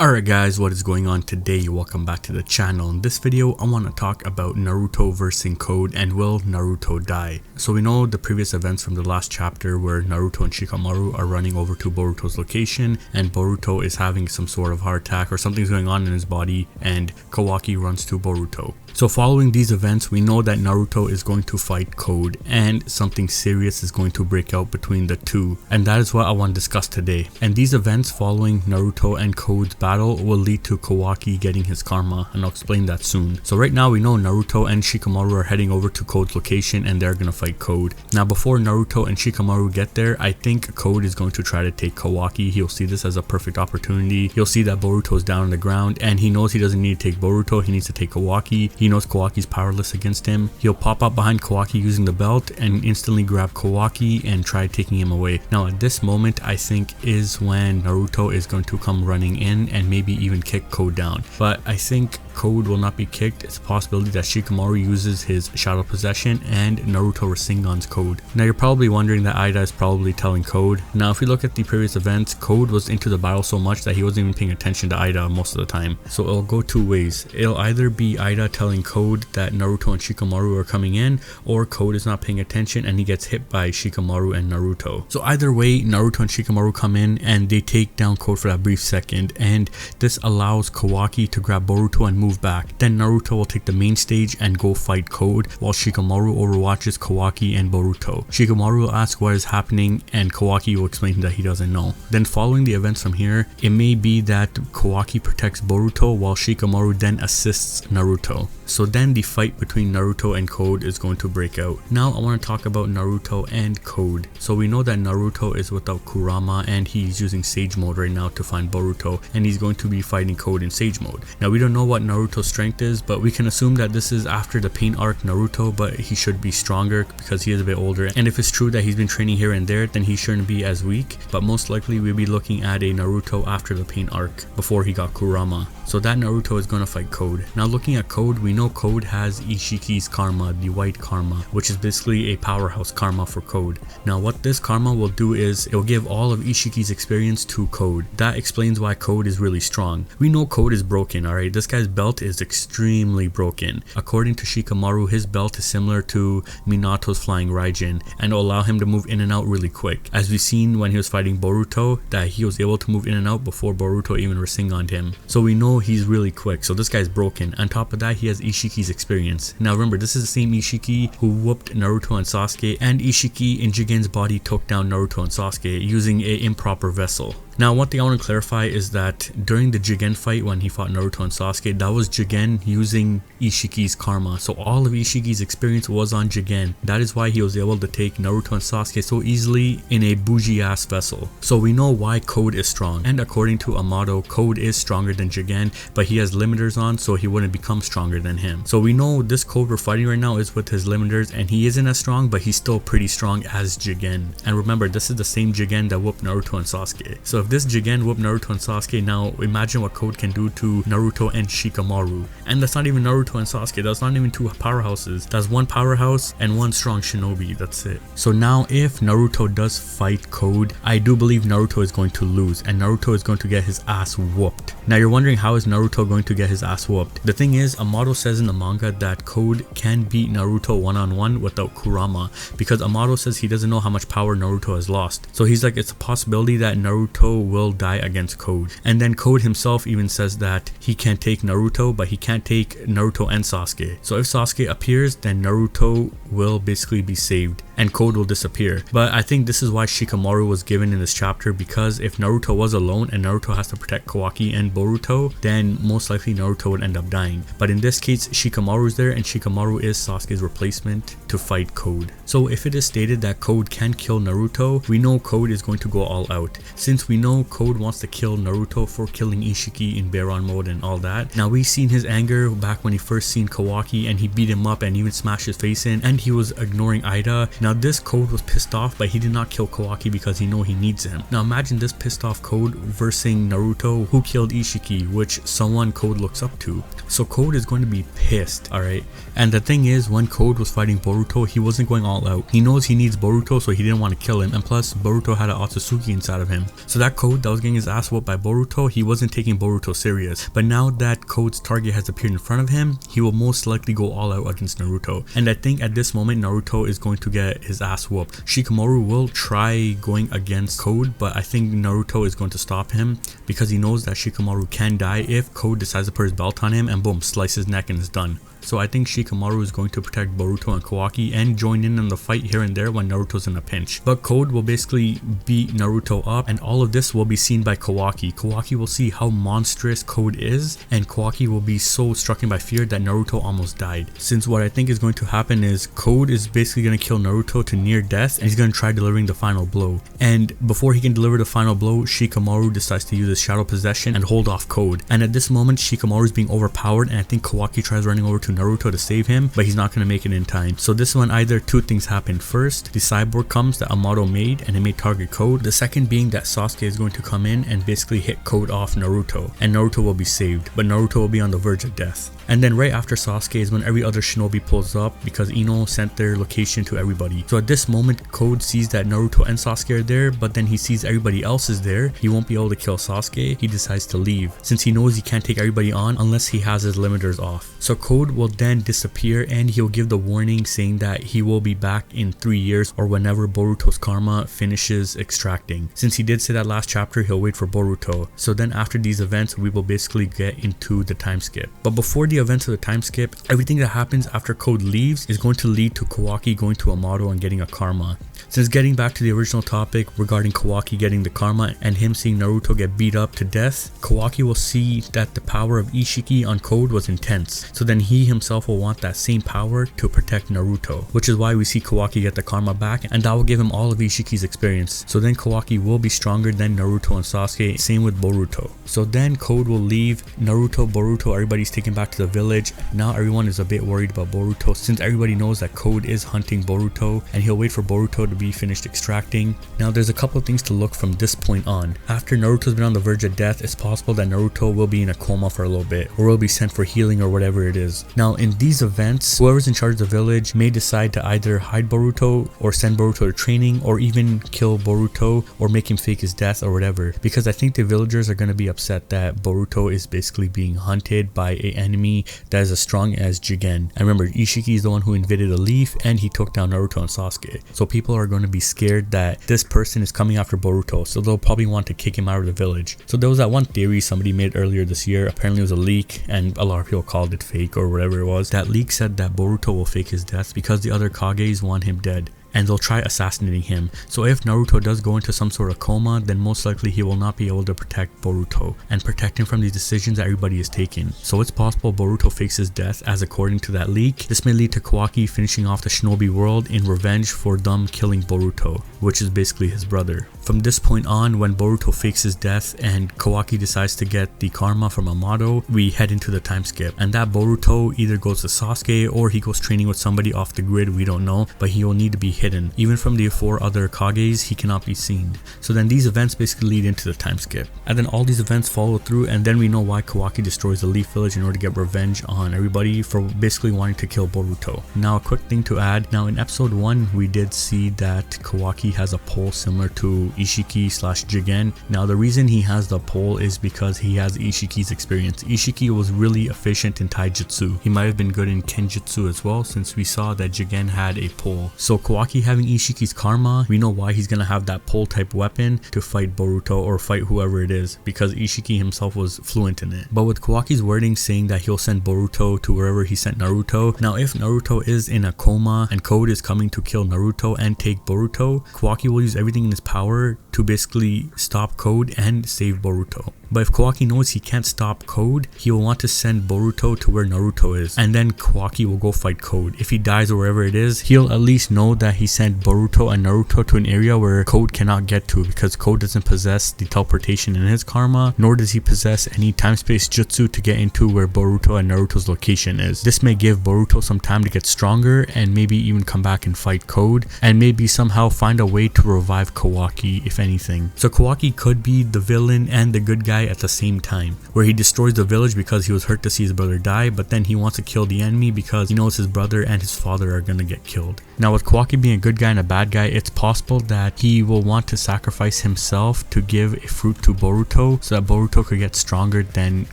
Alright guys, what is going on today? Welcome back to the channel. In this video, I want to talk about Naruto versing Code and will Naruto die? So we know the previous events from the last chapter where Naruto and Shikamaru are running over to Boruto's location and Boruto is having some sort of heart attack or something's going on in his body and Kawaki runs to Boruto. So following these events, we know that Naruto is going to fight Code and something serious is going to break out between the two. And that is what I want to discuss today. And these events following Naruto and Code's battle will lead to Kawaki getting his karma, and I'll explain that soon. So right now we know Naruto and Shikamaru are heading over to Code's location and they're gonna fight Code. Now before Naruto and Shikamaru get there, I think Code is going to try to take Kawaki. He'll see this as a perfect opportunity. He'll see that Boruto is down on the ground and he knows he doesn't need to take Boruto, he needs to take Kawaki. He knows Kawaki's powerless against him. He'll pop up behind Kawaki using the belt and instantly grab Kawaki and try taking him away. Now at this moment I think is when Naruto is going to come running in and maybe even kick Code down. But I think Code will not be kicked. It's a possibility that Shikamaru uses his shadow possession and Naruto Rasengan's Code. Now you're probably wondering that Ida is probably telling Code. Now if we look at the previous events, Code was into the battle so much that he wasn't even paying attention to Ida most of the time. So it'll go two ways. It'll either be Ida telling Code that Naruto and Shikamaru are coming in, or Code is not paying attention and he gets hit by Shikamaru and Naruto. So either way, Naruto and Shikamaru come in and they take down Code for that brief second, and this allows Kawaki to grab Boruto and move back. Then Naruto will take the main stage and go fight Code while Shikamaru overwatches Kawaki and Boruto. Shikamaru will ask what is happening and Kawaki will explain that he doesn't know. Then following the events from here, it may be that Kawaki protects Boruto while Shikamaru then assists Naruto. So then the fight between Naruto and Code is going to break out. Now I want to talk about Naruto and Code. So we know that Naruto is without Kurama and he's using Sage mode right now to find Boruto, and he's going to be fighting Code in Sage mode. Now we don't know what Naruto's strength is, but we can assume that this is after the pain arc Naruto, but he should be stronger because he is a bit older. And if it's true that he's been training here and there, then he shouldn't be as weak, but most likely we'll be looking at a Naruto after the pain arc before he got Kurama. So that Naruto is going to fight Code. Now looking at Code, we know Code has Ishiki's karma, the white karma, which is basically a powerhouse karma for Code. Now what this karma will do is it will give all of Ishiki's experience to Code. That explains why Code is really strong. We know Code is broken, alright? This guy's belt is extremely broken. According to Shikamaru, his belt is similar to Minato's flying Raijin and will allow him to move in and out really quick. As we've seen when he was fighting Boruto, that he was able to move in and out before Boruto even Rasengan'd him. So we know he's really quick, so this guy's broken. On top of that, he has Ishiki's experience. Now remember, this is the same Ishiki who whooped Naruto and Sasuke, and Ishiki in Jigen's body took down Naruto and Sasuke using an improper vessel. Now one thing I want to clarify is that during the Jigen fight when he fought Naruto and Sasuke, that was Jigen using Ishiki's karma. So all of Ishiki's experience was on Jigen. That is why he was able to take Naruto and Sasuke so easily in a bougie ass vessel. So we know why Code is strong. And according to Amato, Code is stronger than Jigen, but he has limiters on so he wouldn't become stronger than him. So we know this Code we're fighting right now is with his limiters and he isn't as strong, but he's still pretty strong as Jigen. And remember, this is the same Jigen that whooped Naruto and Sasuke. So if this Jigen whooped Naruto and Sasuke, now imagine what Code can do to Naruto and Shikamaru. And that's not even Naruto and Sasuke, that's not even two powerhouses. That's one powerhouse and one strong shinobi, that's it. So now if Naruto does fight Code, I do believe Naruto is going to lose and Naruto is going to get his ass whooped. Now you're wondering, how is Naruto going to get his ass whooped? The thing is, Amato says in the manga that Code can beat Naruto one-on-one without Kurama, because Amato says he doesn't know how much power Naruto has lost. So he's like, it's a possibility that Naruto will die against Code. And then Code himself even says that he can take Naruto, but he can't take Naruto and Sasuke. So if Sasuke appears, then Naruto will basically be saved and Code will disappear. But I think this is why Shikamaru was given in this chapter, because if Naruto was alone and Naruto has to protect Kawaki and Boruto, then most likely Naruto would end up dying. But in this case, Shikamaru is there and Shikamaru is Sasuke's replacement to fight Code. So if it is stated that Code can kill Naruto, we know Code is going to go all out. Since we know Code wants to kill Naruto for killing Ishiki in Baron mode and all that. Now we've seen his anger back when he first seen Kawaki and he beat him up and even smashed his face in, and he was ignoring Ida. Now this Code was pissed off, but he did not kill Kawaki because he know he needs him. Now imagine this pissed off Code versus Naruto, who killed Ishiki, which someone Code looks up to. So Code is going to be pissed, alright? And the thing is, when Code was fighting Boruto, he wasn't going all out. He knows he needs Boruto, so he didn't want to kill him, and plus Boruto had an Otsutsuki inside of him. So that Code that was getting his ass whooped by Boruto, he wasn't taking Boruto serious. But now that Code's target has appeared in front of him, he will most likely go all out against Naruto. And I think at this moment Naruto is going to get his ass whooped. Shikamaru will try going against Code, but I think Naruto is going to stop him because he knows that Shikamaru can die if Code decides to put his belt on him and boom, slice his neck and it's done. So I think Shikamaru is going to protect Boruto and Kawaki and join in on the fight here and there when Naruto's in a pinch. But Code will basically beat Naruto up, and all of this will be seen by Kawaki. Kawaki will see how monstrous Code is, and Kawaki will be so stricken by fear that Naruto almost died. Since what I think is going to happen is Code is basically going to kill Naruto to near death, and he's going to try delivering the final blow. And before he can deliver the final blow, Shikamaru decides to use his shadow possession and hold off Code. And at this moment, Shikamaru is being overpowered, and I think Kawaki tries running over to Naruto to save him, but he's not going to make it in time. So this one, either two things happen. First, the cyborg comes that Amato made, and it may target Code. The second being that Sasuke is going to come in and basically hit Code off Naruto, and Naruto will be saved, but Naruto will be on the verge of death. And then right after Sasuke is when every other shinobi pulls up because Ino sent their location to everybody. So at this moment, Code sees that Naruto and Sasuke are there, but then he sees everybody else is there. He won't be able to kill Sasuke. He decides to leave since he knows he can't take everybody on unless he has his limiters off. So Code will then disappear, and he'll give the warning saying that he will be back in 3 years or whenever Boruto's karma finishes extracting. Since he did say that last chapter, he'll wait for Boruto. So then after these events, we will basically get into the time skip. But before the events of the time skip, everything that happens after Code leaves is going to lead to Kawaki going to Amato and getting a karma. Since getting back to the original topic regarding Kawaki getting the karma and him seeing Naruto get beat up to death, Kawaki will see that the power of Ishiki on Code was intense. So then he himself will want that same power to protect Naruto, which is why we see Kawaki get the karma back, and that will give him all of Ishiki's experience. So then Kawaki will be stronger than Naruto and Sasuke, same with Boruto. So then Code will leave, Naruto, Boruto, everybody's taken back to the village. Now everyone is a bit worried about Boruto since everybody knows that Code is hunting Boruto and he'll wait for Boruto to be finished extracting. Now there's a couple of things to look from this point on. After Naruto's been on the verge of death, it's possible that Naruto will be in a coma for a little bit or will be sent for healing or whatever it is. Now in these events, whoever's in charge of the village may decide to either hide Boruto or send Boruto to training or even kill Boruto or make him fake his death or whatever, because I think the villagers are going to be upset that Boruto is basically being hunted by an enemy that is as strong as Jigen. And remember, Ishiki is the one who invaded a leaf and he took down Naruto and Sasuke. So people are going to be scared that this person is coming after Boruto, so they'll probably want to kick him out of the village. So there was that one theory somebody made earlier this year, apparently it was a leak and a lot of people called it fake or whatever it was. That leak said that Boruto will fake his death because the other Kages want him dead, and they'll try assassinating him. So if Naruto does go into some sort of coma, then most likely he will not be able to protect Boruto and protect him from these decisions that everybody is taking. So it's possible Boruto fakes his death, as according to that leak. This may lead to Kawaki finishing off the shinobi world in revenge for them killing Boruto, which is basically his brother. From this point on, when Boruto fakes his death and Kawaki decides to get the karma from Amato, we head into the time skip, and that Boruto either goes to Sasuke or he goes training with somebody off the grid, we don't know, but he will need to be hidden. Even from the 4 other Kages, he cannot be seen. So then these events basically lead into the time skip, and then all these events follow through, and then we know why Kawaki destroys the Leaf Village in order to get revenge on everybody for basically wanting to kill Boruto. Now a quick thing to add, now in episode 1 we did see that Kawaki has a pole similar to Ishiki/Jigen. Now the reason he has the pole is because he has Ishiki's experience. Ishiki was really efficient in taijutsu. He might have been good in kenjutsu as well, since we saw that Jigen had a pole. So Kawaki having Ishiki's karma, we know why he's gonna have that pole type weapon to fight Boruto or fight whoever it is, because Ishiki himself was fluent in it. But with Kawaki's wording saying that he'll send Boruto to wherever he sent Naruto, now if Naruto is in a coma and Code is coming to kill Naruto and take Boruto, Kawaki will use everything in his power to basically stop Code and save Boruto. But if Kawaki knows he can't stop Code, he will want to send Boruto to where Naruto is, and then Kawaki will go fight Code. If he dies or wherever it is, he'll at least know that he sent Boruto and Naruto to an area where Code cannot get to, because Code doesn't possess the teleportation in his karma, nor does he possess any time-space jutsu to get into where Boruto and Naruto's location is. This may give Boruto some time to get stronger and maybe even come back and fight Code, and maybe somehow find a way to revive Kawaki, if anything. So Kawaki could be the villain and the good guy at the same time, where he destroys the village because he was hurt to see his brother die, but then he wants to kill the enemy because he knows his brother and his father are gonna get killed. Now with Kawaki being a good guy and a bad guy, it's possible that he will want to sacrifice himself to give a fruit to Boruto so that Boruto could get stronger than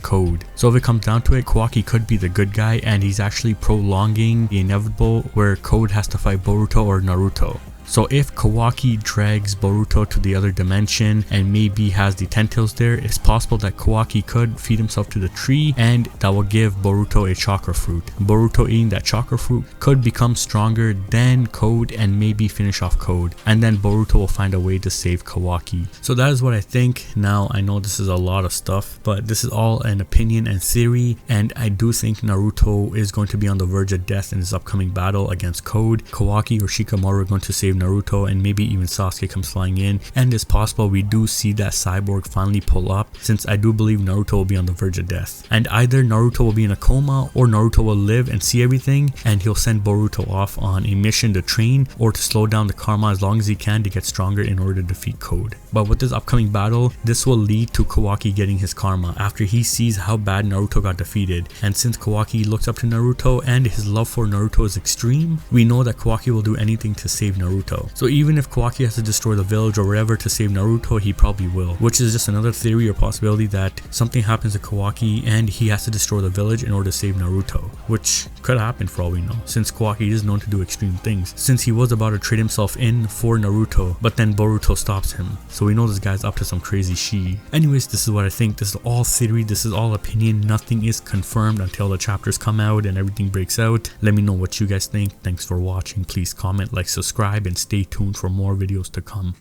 Code. So if it comes down to it, Kawaki could be the good guy and he's actually prolonging the inevitable where Code has to fight Boruto or Naruto. So if Kawaki drags Boruto to the other dimension and maybe has the 10 tails there, it's possible that Kawaki could feed himself to the tree and that will give Boruto a chakra fruit. Boruto eating that chakra fruit could become stronger than Code and maybe finish off Code, and then Boruto will find a way to save Kawaki. So that is what I think. Now I know this is a lot of stuff, but this is all an opinion and theory, and I do think Naruto is going to be on the verge of death in his upcoming battle against Code. Kawaki or Shikamaru are going to save Naruto, and maybe even Sasuke comes flying in, and it's possible we do see that cyborg finally pull up, since I do believe Naruto will be on the verge of death. And either Naruto will be in a coma or Naruto will live and see everything and he'll send Boruto off on a mission to train or to slow down the karma as long as he can to get stronger in order to defeat Code. But with this upcoming battle, this will lead to Kawaki getting his karma after he sees how bad Naruto got defeated, and since Kawaki looks up to Naruto and his love for Naruto is extreme, we know that Kawaki will do anything to save Naruto. So even if Kawaki has to destroy the village or whatever to save Naruto, he probably will, which is just another theory or possibility that something happens to Kawaki and he has to destroy the village in order to save Naruto, which could happen for all we know, since Kawaki is known to do extreme things, since he was about to trade himself in for Naruto, but then Boruto stops him, so we know this guy's up to some crazy shit. Anyways, this is what I think. This is all theory, this is all opinion, nothing is confirmed until the chapters come out and everything breaks out. Let me know what you guys think. Thanks for watching. Please comment, like, subscribe, and stay tuned for more videos to come.